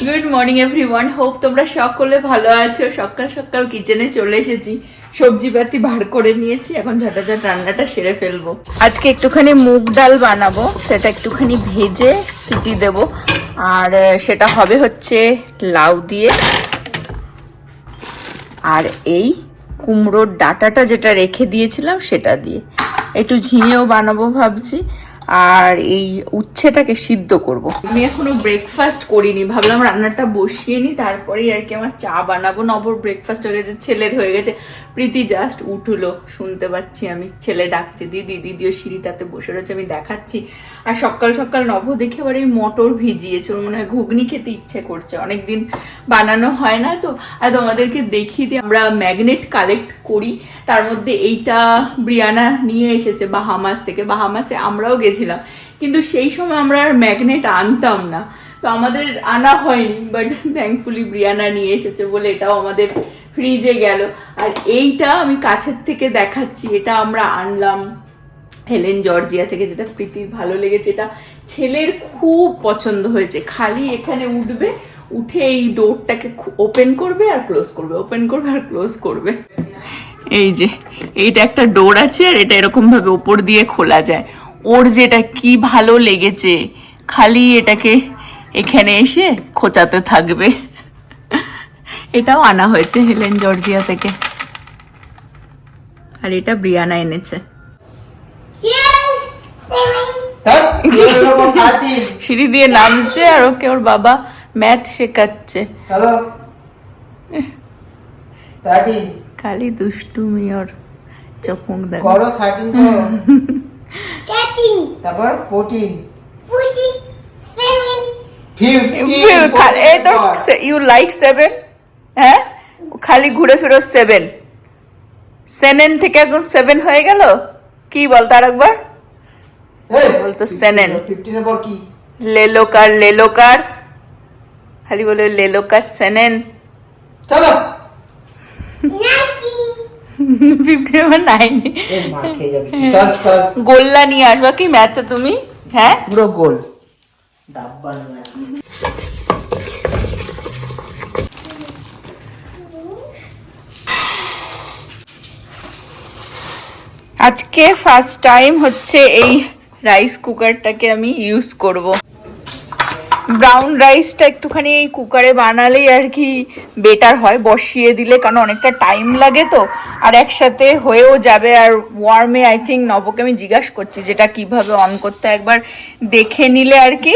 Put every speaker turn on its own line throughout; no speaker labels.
Good morning everyone, hope তোমরা সকলে ভালো আছো। সকাল সকাল কিচেনে চলে এসেছি, সবজি পাতি বার করে নিয়েছি, এখন ঝটাঝট রান্নাটা সেরে ফেলবো। আজকে একটুখানি মুগ ডাল বানাবো, সেটা একটুখানি ভেজে সিটি দেব। আর সেটা হবে হচ্ছে লাউ দিয়ে, আর এই কুমড়োর ডাঁটাটা যেটা রেখে দিয়েছিলাম সেটা দিয়ে একটু ঝিঙেও বানাবো ভাবছি। আর এই উচ্ছেটাকে সিদ্ধ করব। আমি এখনো ব্রেকফাস্ট করিনি, ভাবলাম রান্নাটা বসিয়ে নি, তারপরেই আর কি আমার চা বানাবো। নবর ব্রেকফাস্ট হয়ে গেছে, ছেলের হয়ে গেছে। প্রীতি জাস্ট উঠলো, শুনতে পাচ্ছি আমি, ছেলে ডাকছে দিদি, দিদিও সিঁড়িটাতে বসে রয়েছে, আমি দেখাচ্ছি। আর সকাল সকাল নব দেখে আবার এই মটর ভিজিয়েছে, ওর মনে হয় ঘুগনি খেতে ইচ্ছে করছে, অনেকদিন বানানো হয় না তো। আর তোমাদেরকে দেখিয়ে দিই, আমরা ম্যাগনেট কালেক্ট করি, তার মধ্যে এইটা ব্রিয়ানা নিয়ে এসেছে বাহামাস থেকে। বাহামাসে আমরাও গেছিলাম, কিন্তু সেই সময় আমরা আর ম্যাগনেট আনতাম না, তো আমাদের আনা হয়নি। বাট থ্যাঙ্কফুলি ব্রিয়ানা নিয়ে এসেছে বলে এটাও আমাদের ফ্রিজে গেল। আর এইটা আমি কাছের থেকে দেখাচ্ছি, এটা আমরা আনলাম হেলেন জর্জিয়া থেকে, যেটা প্রীতির ভালো লেগেছে, এটা ছেলের খুব পছন্দ হয়েছে। খালি এখানে উঠবে, উঠে এই ডোরটাকে ওপেন করবে আর ক্লোজ করবে, ওপেন করবে আর ক্লোজ করবে। এই যে এইটা একটা ডোর আছে, আর এটা এরকম ভাবে ওপর দিয়ে খোলা যায়। ওর যেটা কি ভালো লেগেছে, খালি এটাকে এখানে এসে খোঁচাতে থাকবে। এটাও আনা হয়েছে হেলেন জর্জিয়া থেকে, আর এটা ব্রিয়ানা এনেছে। সিঁড়ি দিয়ে নামছে, আর ওকে ওর বাবা ম্যাথ শেখাচ্ছে। খালি দুষ্টুমি ওর, চোখ মুখ দেখো।
13 তারপর 14
ইউ লাইক 7, হ্যাঁ খালি ঘুরে ফিরো 7, সেনেন থেকে এখন 7 হয়ে গেল। কি বল তার একবার বলতো, সেনেন
15 এর পর কি?
লেলোকার, লেলোকার, খালি বলে লেলোকার সেনেন।
চলো
15 গোল্লা নিয়ে আসবা কি ম্যাথে তুমি? হ্যাঁ
পুরো গোল ডাব্বা নিয়ে আসবে।
আজকে ফার্স্ট টাইম হচ্ছে এই রাইস কুকারটাকে আমি ইউজ করব। ব্রাউন রাইসটা একটুখানি এই কুকারে বানালেই আর কি বেটার হয়, বসিয়ে দিলে, কারণ অনেকটা টাইম লাগে তো, আর একসাথে হয়েও যাবে। আর ওয়ার্মে আই থিঙ্ক নবকে আমি জিজ্ঞাসা করছি যেটা কিভাবে অন করতে, একবার দেখে নিলে আর কি,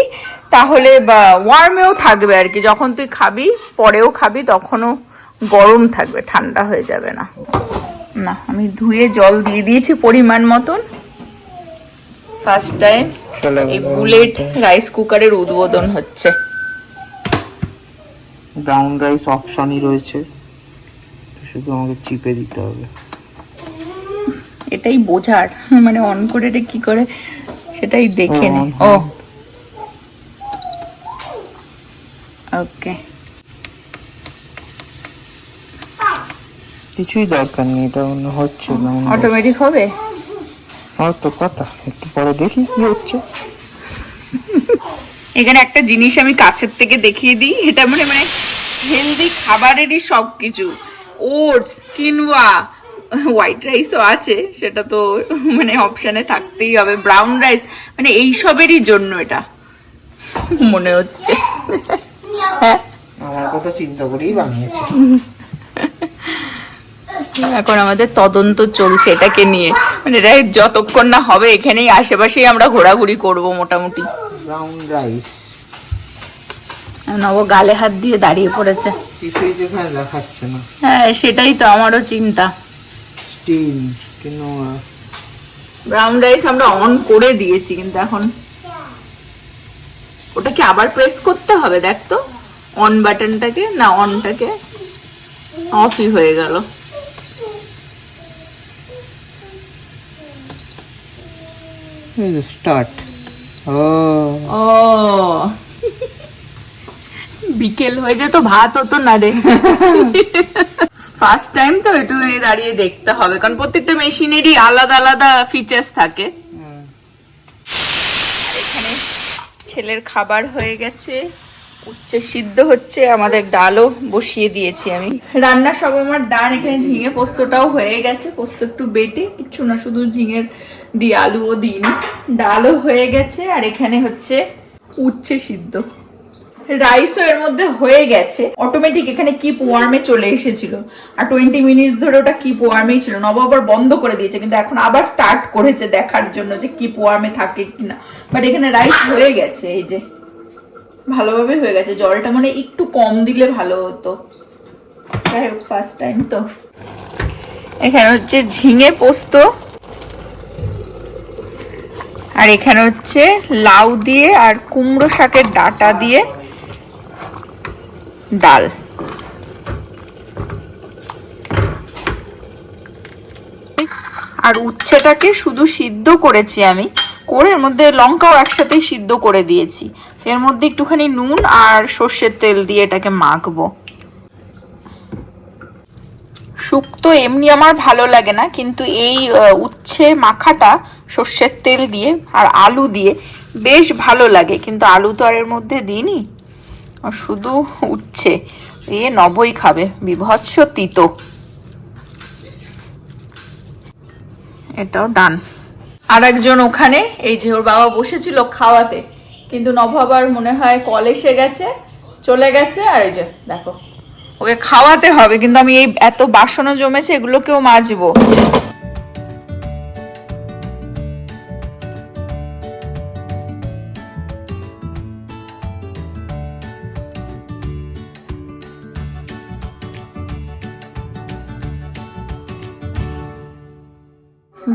তাহলে বা ওয়ার্মেও থাকবে আর কি, যখন তুই খাবি পরেও খাবি তখনও গরম থাকবে, ঠান্ডা হয়ে যাবে না। না, আমি ধুয়ে জল দিয়ে দিয়েছি পরিমাণ মতন। ফার্স্ট টাইম এই বুলেট রাইস কুকারের উদ্বোধন হচ্ছে।
ব্রাউন রাইস অপশনই রয়েছে, শুধু আমাকে চিপে দিতে হবে।
এটাই বোঝার, মানে অন করে এটা কি করে সেটাই দেখে নে। ও ওকে,
কিছুই দরকার নেই, এটা মনে হচ্ছে না,
অটোমেটিক হবে।
আর তো কথা, একটু পরে দেখি কি হচ্ছে।
এখানে একটা জিনিস আমি কাছের থেকে দেখিয়ে দিই, এটা মানে হেলদি খাবারেরই সবকিছু। ওটস, কিনোয়া, হোয়াইট রাইসও আছে, সেটা তো মানে অপশানে থাকতেই হবে। ব্রাউন রাইস, মানে এইসবেরই জন্য এটা মনে হচ্ছে। হ্যাঁ,
আমার কথা চিন্তা করেই বানিয়েছে।
এখন আমাদের তদন্ত চলছে এটাকে নিয়ে, মানে এটা যতক্ষণ না হবে এখানেই আশেপাশেই আমরা ঘোরাঘুরি করব মোটামুটি।
ব্রাউন রাইস
নব গালে হাত দিয়ে দাঁড়িয়ে পড়েছে।
কিছুই যেখানে দেখাচ্ছে না।
হ্যাঁ, সেটাই তো আমারও চিন্তা।
স্টিম কিনোয়া
ব্রাউন রাইস আমরা অন করে দিয়েছি, কিন্তু এখন ওটাকে আবার প্রেস করতে হবে। দেখ তো অন বাটনটাকে, না অনটাকে অফই হয়ে গেল।
স্টার্ট।
ও বিকেল হয়ে যেত, ভাত হতো না রে। ফার্স্ট টাইম তো একটু দাঁড়িয়ে দেখতে হবে, কারণ প্রত্যেকটা মেশিনেরই আলাদা আলাদা ফিচার্স থাকে। ছেলের খাবার হয়ে গেছে, উচ্ছে সিদ্ধ হচ্ছে, আমাদের ডালও বসিয়ে দিয়েছি আমি। রান্না সব আমার ডান। এখানে ঝিঙে পোস্তটাও হয়ে গেছে, পোস্ত একটু বেটে, কিচ্ছু না, শুধু ঝিঙের দিয়ে, আলুও দিইনি। ডালও হয়ে গেছে, আর এখানে হচ্ছে উচ্ছে সিদ্ধ। রাইসও এর মধ্যে হয়ে গেছে অটোমেটিক। এখানে কিপ ওয়ার্মে চলে এসেছিল, আর 20 মিনিটস ধরে ওটা কিপ ওয়ার্মেই ছিল। নব আবার বন্ধ করে দিয়েছে, কিন্তু এখন আবার স্টার্ট করেছে দেখার জন্য যে কিপ ওয়ার্মে থাকে কিনা। বাট এখানে রাইস হয়ে গেছে, এই যে ভালোভাবে হয়ে গেছে। জলটা মানে একটু কম দিলে ভালো হতো, যাই হোক ফার্স্ট টাইম তো। এখানে হচ্ছে ঝিঙে পোস্ত, আর এখানে হচ্ছে লাউ দিয়ে আর কুমড়ো শাকের ডাঁটা দিয়ে ডাল। আর উচ্ছেটাকে শুধু সিদ্ধ করেছি আমি, করে এর মধ্যে লঙ্কাও একসাথেই সিদ্ধ করে দিয়েছি। এর মধ্যে একটুখানি নুন আর সর্ষের তেল দিয়ে এটাকে মাখবো। শুক্তো এমনি আমার ভালো লাগে না, কিন্তু এই উচ্ছে মাখাটা সর্ষের তেল দিয়ে আর আলু দিয়ে বেশ ভালো লাগে। কিন্তু আলু তো আর এর মধ্যে দিইনি, শুধু উচ্ছে। নবই খাবে, বিভৎস তিতো। এটাও ডান। আর একজন ওখানে, এই যে ওর বাবা বসেছিল খাওয়াতে, কিন্তু নভ আবার মনে হয় কল এসে গেছে, চলে গেছে। আর এই যে দেখো, ওকে খাওয়াতে হবে, কিন্তু আমি এই এত বাসনও জমেছে, এগুলোকেও মাজবো।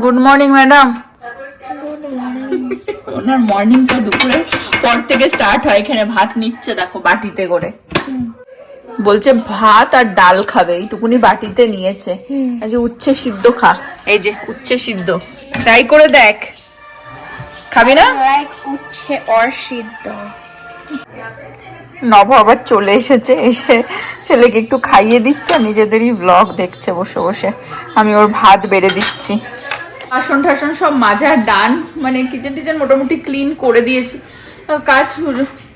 Good morning madam. ওনার মর্নিংটা দুপুরের পর থেকে স্টার্ট হয়। এখানে ভাত নিচ্ছে দেখো বাটিতে করে, বলছে ভাত আর ডাল খাবে, এইটুকুনি বাটিতে নিয়েছে। এই যে উচ্ছে সিদ্ধ খা, এই যে উচ্ছে সিদ্ধ ট্রাই করে দেখ, খাবি না?
উচ্ছে অর সিদ্ধ।
নব আবার চলে এসেছে, এসে ছেলেকে একটু খাইয়ে দিচ্ছে, নিজেদেরই ব্লগ দেখছে বসে বসে। আমি ওর ভাত বেড়ে দিচ্ছি। বাসন টাসন সব মাজার ডান, মানে কিচেন টিচেন মোটামুটি ক্লিন করে দিয়েছি। কাজ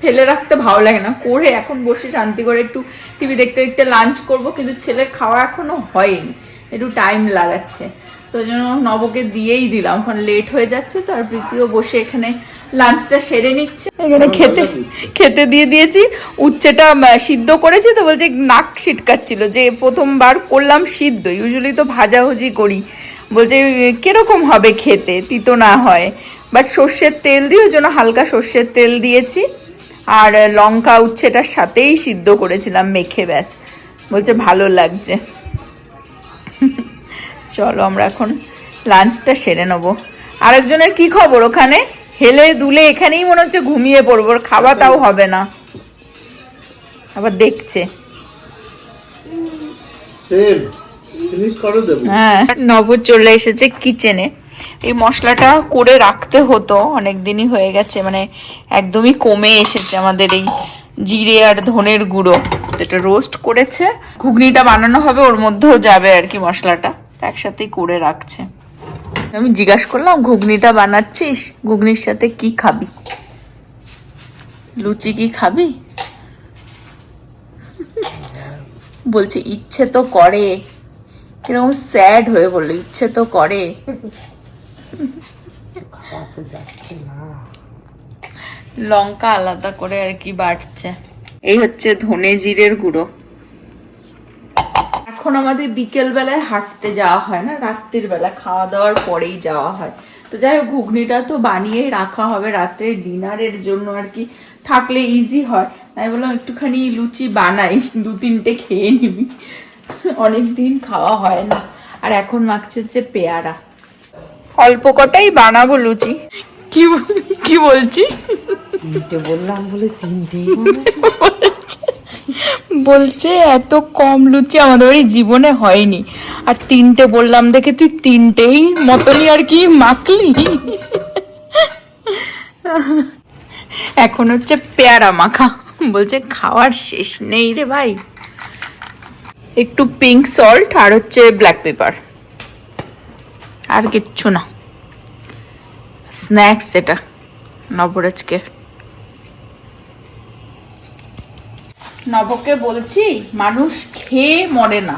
ফেলে রাখতে ভালো লাগে না, করে এখন বসে শান্তি করে একটু টিভি দেখতে দেখতে লাঞ্চ করব। কিন্তু ছেলের খাওয়া এখনো হয়নি, একটু টাইম লাগাচ্ছে, তো জন্য নবকে দিয়েই দিলাম, এখন লেট হয়ে যাচ্ছে। তো আর প্রীতিও বসে এখানে লাঞ্চটা সেরে নিচ্ছে। এখানে খেতে দিয়ে দিয়েছি। উচ্ছেটা সিদ্ধ করেছি, তো বলছে নাক ছিটকাচ্ছিল যে প্রথমবার করলাম সিদ্ধ, ইউজুয়ালি তো ভাজাভুজি করি। বলছে কিরকম হবে খেতে, তিতো না হয়। বাট সর্ষের তেল দিয়ে, ওই জন্য হালকা সর্ষের তেল দিয়েছি, আর লঙ্কা উচ্ছেটার সাথেই সিদ্ধ করেছিলাম মেখে, ব্যাস। বলছে ভালো লাগছে। চলো আমরা এখন লাঞ্চটা সেরে নেবো। আরেকজনের কি খবর ওখানে? হেলে দুলে এখানেই মনে হচ্ছে ঘুমিয়ে পড়বো, খাওয়া তাও হবে না, আবার দেখছে। হ্যাঁ, নব চলে এসেছে কিচেনে। এই মশলাটা করে রাখতে হতো, অনেক দিনই হয়ে গেছে, মানে একদমই কমে এসেছে আমাদের এই জিরে আর ধনের গুঁড়ো, যেটা রোস্ট করেছে। ঘুগনিটা বানানো হবে, ওর মধ্যেও যাবে আর কি মশলাটা, একসাথেই করে রাখছে। আমি জিজ্ঞাসা করলাম ঘুগনিটা বানাচ্ছিস, ঘুগনির সাথে কি খাবি? লুচি কি খাবি? বলছে ইচ্ছে তো করে, কিরকম স্যাড হয়ে বললো, ইচ্ছে তো করে। লঙ্কা আলাদা করে আর কি বাটছে। এই হচ্ছে ধনে জিরের গুঁড়ো। এখন আমাদের বিকেল বেলায় হাঁটতে যাওয়া হয় না, রাত্রির বেলা খাওয়া দাওয়ার পরেই যাওয়া হয়। তো যাই হোক, ঘুগনিটা তো বানিয়েই রাখা হবে রাত্রে ডিনারের জন্য আর কি, থাকলে ইজি হয়। তাই বললাম একটুখানি লুচি বানাই, 2-3টে খেয়ে নিবি, অনেক দিন খাওয়া হয় না। আর এখন মাখছে হচ্ছে পেয়ারা, অল্প কটাই বানাবো লুচি। কি বলছি?
বললাম বলে 3টে
বলছে এত কম লুচি আমাদের বাড়ি জীবনে হয়নি, আর 3টে বললাম দেখে তুই 3টেই মতনই আর কি মাখলি। এখন হচ্ছে পেয়ারা মাখা, বলছে খাওয়ার শেষ নেই রে ভাই। একটু পিঙ্ক সল্ট আর হচ্ছে ব্ল্যাক পেপার, আর কিচ্ছু না। স্ন্যাক্স এটা নবরাজকে। নবকে বলছি মানুষ খেয়ে মরে না,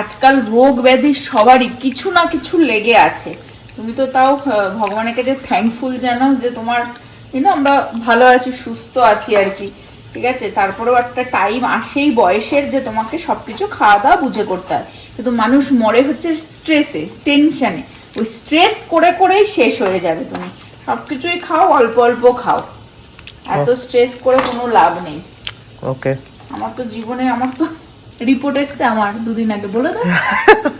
আজকাল রোগ ব্যাধি সবারই কিছু না কিছু লেগে আছে। তুমি তো তাও ভগবানের কাছে থ্যাঙ্কফুল জানাও যে তোমার আমরা ভালো আছি, সুস্থ আছি আর কি, ঠিক আছে। তারপরেও একটা টাইম আসেই বয়সের যে তোমাকে সবকিছু খাওয়া দাওয়া বুঝে করতে হয়, কিন্তু মানুষ মরে হচ্ছে স্ট্রেসে, টেনশনে। ওই স্ট্রেস করে করেই শেষ হয়ে যাবে। তুমি সবকিছুই খাও, অল্প অল্প খাও, এত স্ট্রেস করে কোনো লাভ নেই।
ওকে,
আমার তো জীবনে আমার তো রিপোর্ট এসছে আমার 2 দিন আগে, বলে দাও।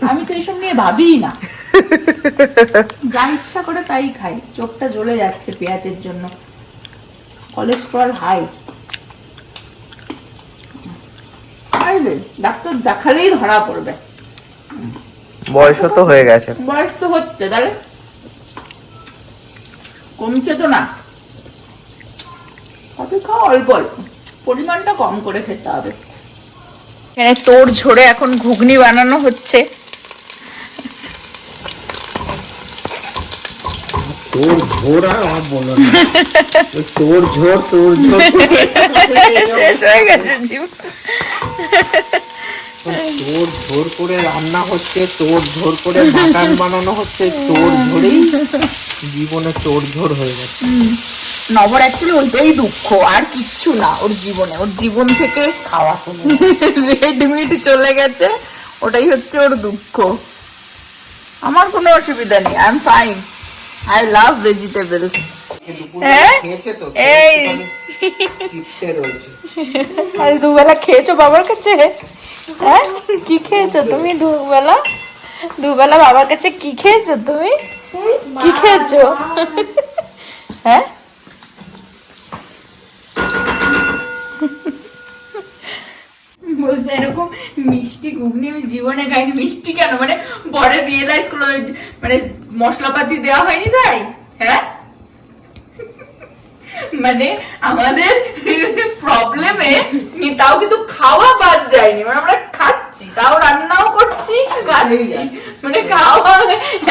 আমি তো এইসব নিয়ে ভাবিই না, যা ইচ্ছা করে তাই খাই। চোখটা জ্বলে যাচ্ছে পেঁয়াজের জন্য, কোলেস্টেরল হাই। ডাক্তার দেখালেই ধরা পড়বে।
বয়সও তো হয়ে গেছে।
বয়স তো হচ্ছে, তাহলে কমছে তো না। কত খাও, অল্প অল্প, পরিমাণটা কম করে খেতে হবে। এখানে তোর ঝোড়ে এখন ঘুগনি বানানো হচ্ছে।
তোর ঝোর আর আমার বলো না, তোর ঝোর
শেষ হয়ে গেছে জীবন।
তোর ঝোর করে রান্না হচ্ছে, তোর ঝোর করে মাটন বানানো হচ্ছে, তোর ঝোরেই জীবনে তোর ঝোর হয়ে গেছে।
নবর অ্যাকচুয়ালি ওইটাই দুঃখ, আর কিচ্ছু না ওর জীবনে। ওর জীবন থেকে
খাওয়া তো
রেডিমেড চলে গেছে, ওটাই হচ্ছে ওর দুঃখ। আমার কোনো অসুবিধা নেই, I am fine, I love vegetables. এই আজ দুবেলা খেয়েছো বাবার কাছে? হ্যাঁ, কি খেয়েছো তুমি দুবেলা বাবার কাছে? কি খেয়েছো তুমি? কি খেয়েছো? হ্যাঁ, বলছে এরকম মিষ্টি ঘুগনি আমি জীবনে খাইনি। মিষ্টি কেন, মানে পরে রিয়েলাইজ করলো মানে মশলাপাতি দেওয়া হয়নি তাই। হ্যাঁ, মানে আমাদের প্রবলেমে তাও কিন্তু খাওয়া বাদ যায়নি, মানে আমরা খাচ্ছি, তাও রান্নাও করছি, খাচ্ছি, মানে খাওয়া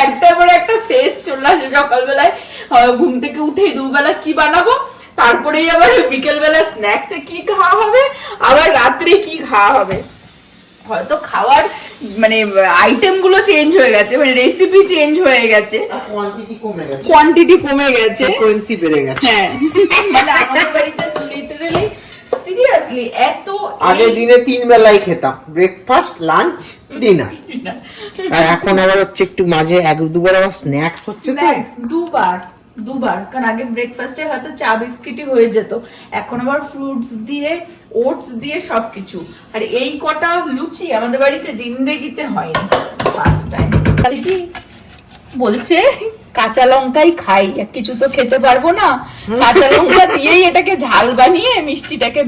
একটা পরে একটা ফেস চলে আসে। সকালবেলায় ঘুম থেকে উঠেই দুবেলা কি বানাবো, তারপরেই আবার বিকেল বেলা স্ন্যাক্সে কি খাওয়া হবে, আবার রাত্রে কি খাওয়া হবে। হয়তো খাওয়ার মানে আইটেম গুলো চেঞ্জ হয়ে গেছে, মানে রেসিপি চেঞ্জ হয়ে গেছে, কোয়ান্টিটি কমে গেছে,
ফ্রিকোয়েন্সি বেড়ে গেছে।
হ্যাঁ, মানে আমাদের বাড়িতে লিটারালি সিরিয়াসলি এত
আগে দিনে 3 বেলাই খেতাম, ব্রেকফাস্ট, লাঞ্চ, ডিনার। আর এখন আবার হচ্ছে একটু মাঝে 1-2 বার আবার স্ন্যাক্স হচ্ছে। তো
দুবার, কারণ আগে ব্রেকফাস্টে হয়তো চা বিস্কিটই হয়ে যেত, এখন আবার ফ্রুটস দিয়ে, ওটস দিয়ে সবকিছু। আর এই কটা লুচি আমাদের বাড়িতে জিন্দেগিতে হয়নি, ফার্স্ট টাইম। কি বলছে, কাঁচা লঙ্কাই খাই, কিছু তো খেতে পারবো না, কাঁচা লঙ্কা দিয়েই এটাকে ঝাল বানিয়ে মিষ্টিটাকে।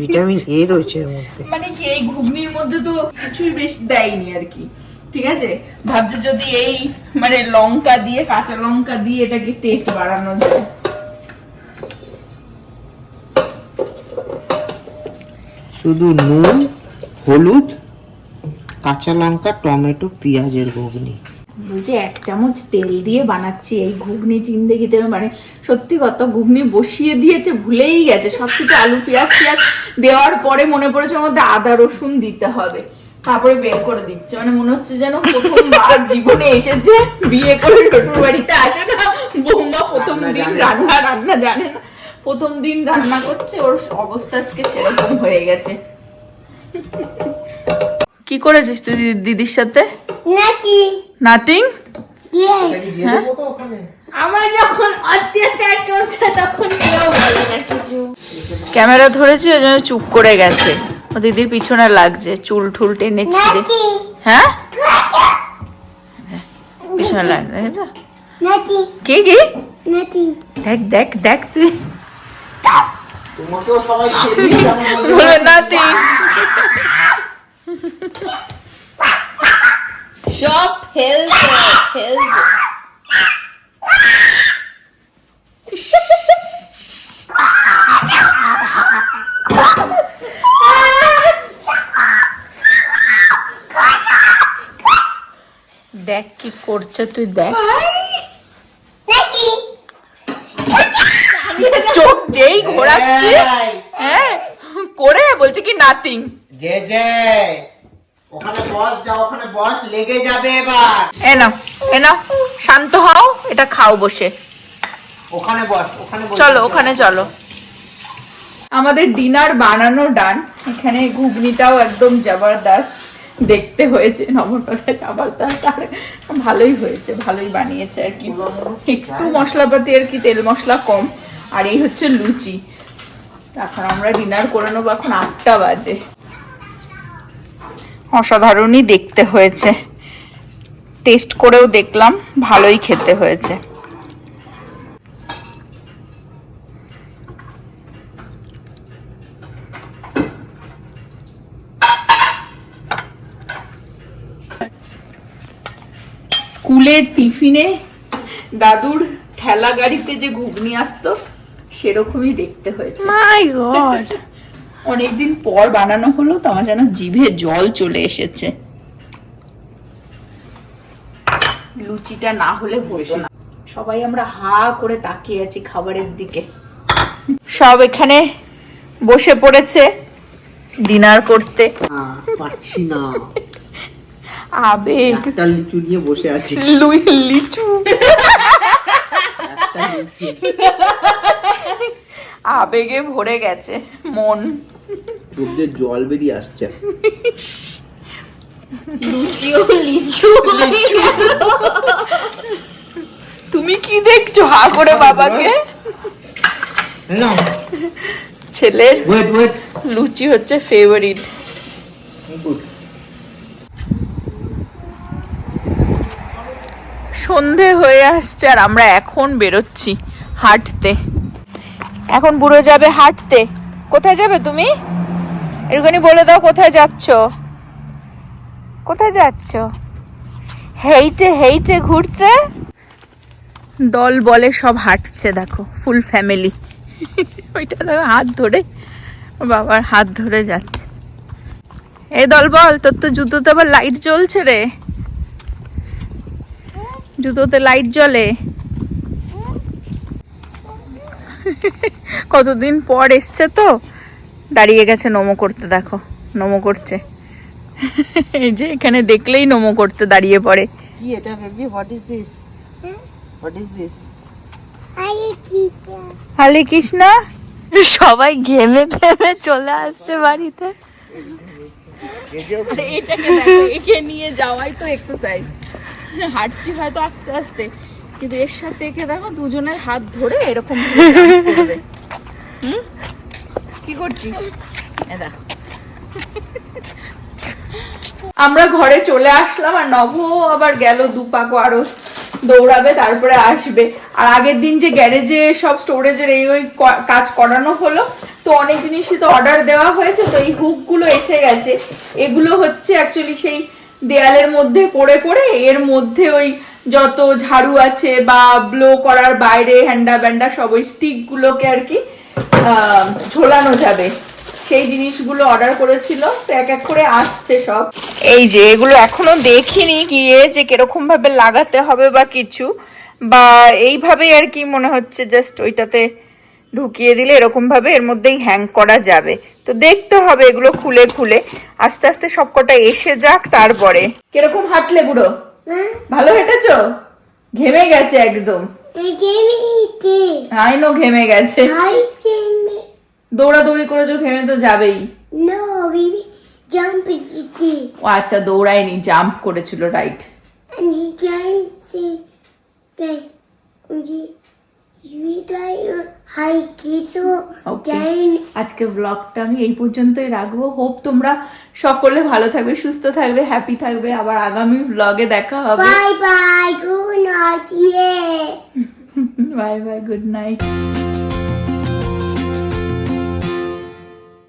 ভিটামিন এ রয়েছে এর মধ্যে।
মানে কি এই ঘুগনির মধ্যে তো কিছুই বেশ দেয়নি আর কি, ঠিক আছে। ভাবছে যদি এই মানে লঙ্কা দিয়ে, কাঁচা লঙ্কা দিয়ে এটাকে টেস্ট বাড়ানো যায়।
শুধু নুন, হলুদ, কাঁচা লঙ্কা, টমেটো, পেঁয়াজের ঘুগনি।
বলছে 1 চামচ তেল দিয়ে বানাচ্ছি এই ঘুগনি জিন্দেগিতে। মানে সত্যি কথা, ঘুগনি বসিয়ে দিয়েছে, ভুলেই গেছে সবকিছু। আলু পেঁয়াজ দেওয়ার পরে মনে পড়েছে ওর মধ্যে আদা রসুন দিতে হবে, তারপরে বের করে দিচ্ছে। মানে মনে হচ্ছে যেন প্রথমবার জীবনে এসেছে, বিয়ে করে শ্বশুর বাড়িতে আসে না, বৌমা প্রথম দিন রান্না জানে না, প্রথম দিন রান্না করছে, ওর অবস্থা আজকে সেরকম হয়ে গেছে। কি করেছিস তুই দিদির সাথে? নাথিং। আমার যখন অত্যাচার চলছে তখন কেউ বলে না কিছু। ক্যামেরা ধরেছি ওই জন্য চুপ করে গেছে, ও দিদির পিছনে লাগছে, চুল ঠুল টেনেছি রে। হ্যাঁ, পিছনে লাগছে, কি কি দেখ দেখ দেখ, তুই
তোমাকেও সবাই
বলে নাতি সব ফেলছে। দেখ কি করছে, তুই দেখ। চোখ যেই ঘোরাচ্ছে, হ্যাঁ করে বলছে কি নাথিং।
যে যে ওখানে বস, যাও ওখানে বস, লেগে যাবে এবার।
এ নাও শান্ত হও, এটা খাও বসে।
ওখানে বস, ওখানে বস।
চলো ওখানে চলো। আমাদের ডিনার বানানো ডান। এখানে ঘুগনিটাও একদম জবরদস্ত দেখতে হয়েছে, নবরকথা জবরদস্ত। আর ভালোই হয়েছে, ভালোই বানিয়েছে আর কি। একটু মশলাপাতি আর কি, তেল মশলা কম। আর এই হচ্ছে লুচি। এখন আমরা ডিনার করে নেবো, এখন 8টা বাজে। অসাধারণই দেখতে হয়েছে, টেস্ট করেও দেখলাম ভালোই খেতে হয়েছে। স্কুলের টিফিনে দাদুর ঠেলা গাড়িতে যে ঘুগনি আসতো সেরকমই দেখতে হয়েছে।
মাই গড,
অনেকদিন পর বানানো হলো তো আমার যেন জিভে জল চলে এসেছে। লুচিটা না হলে হতো না। সবাই আমরা হা করে তাকিয়ে আছি খাবারের দিকে। সব এখানে বসে পড়েছে ডিনার করতে।
পারছি না,
আবেগ
একটা লিচু নিয়ে বসে আছি।
লিচু আবেগে ভরে গেছে মন।
দুধের জল বেরিয়ে আসছে।
লুচিও লিচু।
তুমি কি দেখছো হা করে বাবাকে? ছেলের
ওয়েট ওয়েট,
লুচি হচ্ছে ফেভারিট। সন্ধে হয়ে আসছে আর আমরা এখন বেরোচ্ছি হাঁটতে। এখন বুড়ো যাবে হাঁটতে। কোথায় যাবে তুমি? এরকমই বলে দাও কোথায় যাচ্ছ। কোথায় যাচ্ছ? হেইটে হেইটে ঘুরতে। দল বলে সব হাঁটছে, দেখো ফুল ফ্যামিলি। ওইটা দেখো হাত ধরে, বাবার হাত ধরে যাচ্ছে। এই দল বল, তোর তো জুতোতে আবার লাইট জ্বলছে রে। জুতোতে লাইট জ্বলে। কতদিন পর এসছে তো দাঁড়িয়ে গেছে নমো করতে। দেখো নমো করছে। এই যে এখানে দেখলেই নমো করতে দাঁড়িয়ে পড়ে।
কি এটা baby? What is this? What is this?
Hare Krishna. সবাই ঘেমে ফেমে চলে আসছে বাড়িতে। আরে এটাকে দেখো, একে নিয়ে যাওয়াই তো এক্সারসাইজ। হাঁটছি হয়তো আস্তে আস্তে, কিন্তু এর সাথে একে দেখো দুজনের হাত ধরে এরকম করবে। কি করছিস? এ দেখো। আমরা ঘরে চলে আসলাম আর নভ আবার গেল দুপাকো আরো দৌড়াবে, তারপরে আসবে। আর আগের দিন যে গ্যারেজে সব স্টোরেজের এই ওই কাজ করানো হলো, তো অনেক জিনিসই তো অর্ডার দেওয়া হয়েছে। তো এই হুক গুলো এসে গেছে। এগুলো হচ্ছে অ্যাকচুয়ালি সেই দেয়ালের মধ্যে করে করে এর মধ্যে ওই যত ঝাড়ু আছে বা ব্লো করার বাইরে হ্যান্ডা ব্যান্ডা সব ওই স্টিক গুলোকে আর কি ঝোলানো যাবে, সেই জিনিসগুলো অর্ডার করেছিল। তো এক এক করে আসছে সব। এই যে এগুলো এখনো দেখিনি গিয়ে যে কিরকম ভাবে লাগাতে হবে বা কিছু, বা এইভাবে আর কি মনে হচ্ছে জাস্ট ওইটাতে ঢুকিয়ে দিলে এরকম ভাবে এর মধ্যেই হ্যাং করা যাবে। তো দেখতে হবে এগুলো খুলে খুলে, আস্তে আস্তে সবকটা এসে যাক তারপরে। কিরকম হাঁটলে বুড়ো? ভালো হেঁটেছো? ঘেমে গেছে একদম। আইনো ঘেমে গেছে। দৌড়াদৌড়ি করেছো, ঘেমে তো যাবেই। ও আচ্ছা, দৌড়ায়নি, জাম্প করেছিল, রাইট। আজকে ব্লগটা আমি এই পর্যন্তই রাখবো। হোপ তোমরা সকলে ভালো থাকবে, সুস্থ থাকবে, হ্যাপি থাকবে। আবার আগামী ব্লগে দেখা হবে।
Bye bye, good night.
Bye bye, good night.